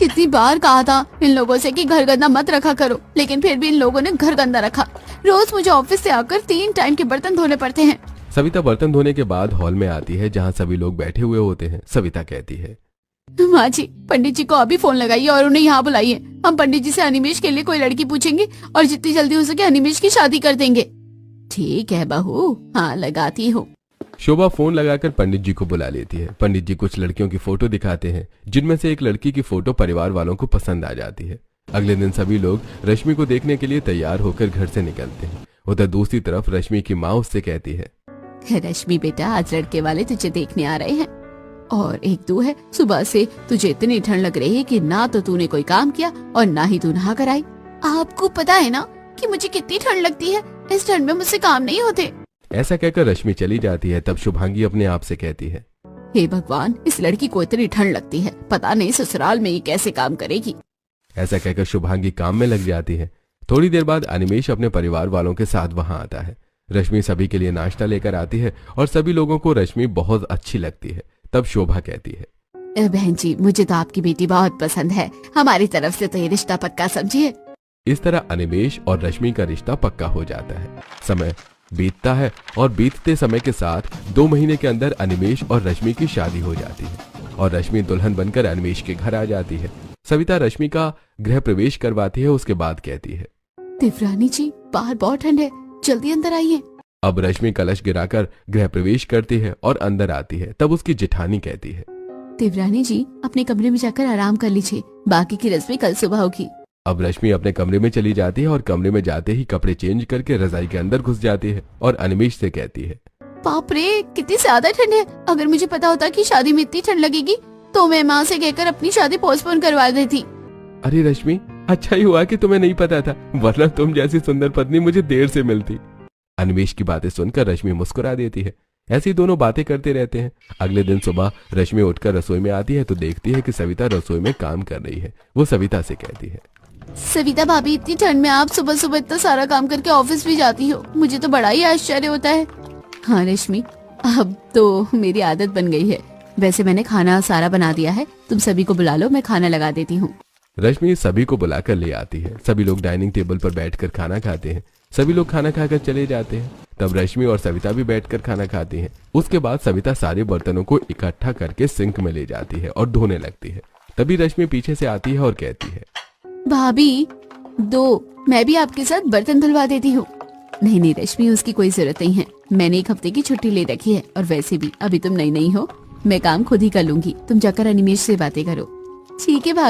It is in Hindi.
कितनी बार कहा था इन लोगों से कि घर गंदा मत रखा करो, लेकिन फिर भी इन लोगों ने घर गंदा रखा। रोज मुझे ऑफिस से आकर 3 टाइम के बर्तन धोने पड़ते हैं। सविता बर्तन धोने के बाद हॉल में आती है जहाँ सभी लोग बैठे हुए होते हैं। सविता कहती है, माँ जी, पंडित जी को अभी फोन लगाइए और उन्हें यहाँ बुलाइए। हम पंडित जी से अनिमेष के लिए कोई लड़की पूछेंगे और जितनी जल्दी हो सके अनिमेष की शादी कर देंगे। ठीक है बहू, हाँ लगाती हूँ। शोभा फोन लगाकर पंडित जी को बुला लेती है। पंडित जी कुछ लड़कियों की फोटो दिखाते हैं, जिनमें से एक लड़की की फोटो परिवार वालों को पसंद आ जाती है। अगले दिन सभी लोग रश्मि को देखने के लिए तैयार होकर घर से निकलते हैं। उधर दूसरी तरफ रश्मि की माँ उससे कहती है, रश्मि बेटा, आज लड़के वाले तुझे देखने आ रहे हैं और एक तू है। सुबह से तुझे इतनी ठंड लग रही है कि ना तो तूने कोई काम किया और ना ही तू नहा कर आई। आपको पता है ना कि मुझे कितनी ठंड लगती है, इस ठंड में मुझसे काम नहीं होते। ऐसा कहकर रश्मि चली जाती है। तब शुभांगी अपने आप से कहती है, हे भगवान, इस लड़की को इतनी ठंड लगती है, पता नहीं ससुराल में ये कैसे काम करेगी। ऐसा कहकर शुभांगी काम में लग जाती है। थोड़ी देर बाद अनिमेष अपने परिवार वालों के साथ वहां आता है। रश्मि सभी के लिए नाश्ता लेकर आती है और सभी लोगों को रश्मि बहुत अच्छी लगती है। तब शोभा कहती है, बहन जी, मुझे तो आपकी बेटी बहुत पसंद है, हमारी तरफ से तो ये रिश्ता पक्का समझिए। इस तरह अनिमेष और रश्मि का रिश्ता पक्का हो जाता है। समय बीतता है और बीतते समय के साथ 2 महीने के अंदर अनिमेष और रश्मि की शादी हो जाती है और रश्मि दुल्हन बनकर अनिमेष के घर आ जाती है। सविता रश्मि का गृह प्रवेश करवाती है। उसके बाद कहती है, देवरानी जी, बाहर बहुत ठंड है, जल्दी अंदर आइए। अब रश्मि कलश गिराकर गृह प्रवेश करती है और अंदर आती है। तब उसकी जेठानी कहती है, देवरानी जी, अपने कमरे में जाकर आराम कर लीजिए, बाकी की रस्में कल सुबह होगी। अब रश्मि अपने कमरे में चली जाती है और कमरे में जाते ही कपड़े चेंज करके रजाई के अंदर घुस जाती है और अनिमेष से कहती है, बाप रे, कितनी ज्यादा ठंड है। अगर मुझे पता होता कि शादी में इतनी ठंड लगेगी तो मैं माँ से कहकर अपनी शादी पोस्टपोन करवा देती। अरे रश्मि, अच्छा ही हुआ कि तुम्हें नहीं पता था, वरना तुम जैसी सुंदर पत्नी मुझे देर से मिलती। अनिमेष की बातें सुनकर रश्मि मुस्कुरा देती है। ऐसी दोनों बातें करते रहते हैं। अगले दिन सुबह रश्मि उठकर रसोई में आती है तो देखती है कि सविता रसोई में काम कर रही है। वो सविता से कहती है, सविता भाभी, इतनी ठंड में आप सुबह सुबह इतना सारा काम करके ऑफिस भी जाती हो, मुझे तो बड़ा ही आश्चर्य होता है। हाँ रश्मि, अब तो मेरी आदत बन गई है। वैसे मैंने खाना सारा बना दिया है, तुम सभी को बुला लो, मैं खाना लगा देती हूँ। रश्मि सभी को बुलाकर ले आती है। सभी लोग डाइनिंग टेबल पर बैठकर खाना खाते हैं। सभी लोग खाना खाकर चले जाते हैं। तब रश्मि और सविता भी बैठकर खाना खाती हैं। उसके बाद सविता सारे बर्तनों को इकट्ठा करके सिंक में ले जाती है और धोने लगती है। तभी रश्मि पीछे से आती है और कहती है, भाभी मैं भी आपके साथ बर्तन धुलवा देती हूँ। नहीं नहीं रश्मि, उसकी कोई जरूरत नहीं है, मैंने 1 हफ्ते की छुट्टी ले रखी है और वैसे भी अभी तुम नई हो, मैं काम खुद ही कर लूंगी। तुम जाकर अनिमेष से बातें करो। ठीक है भाभी।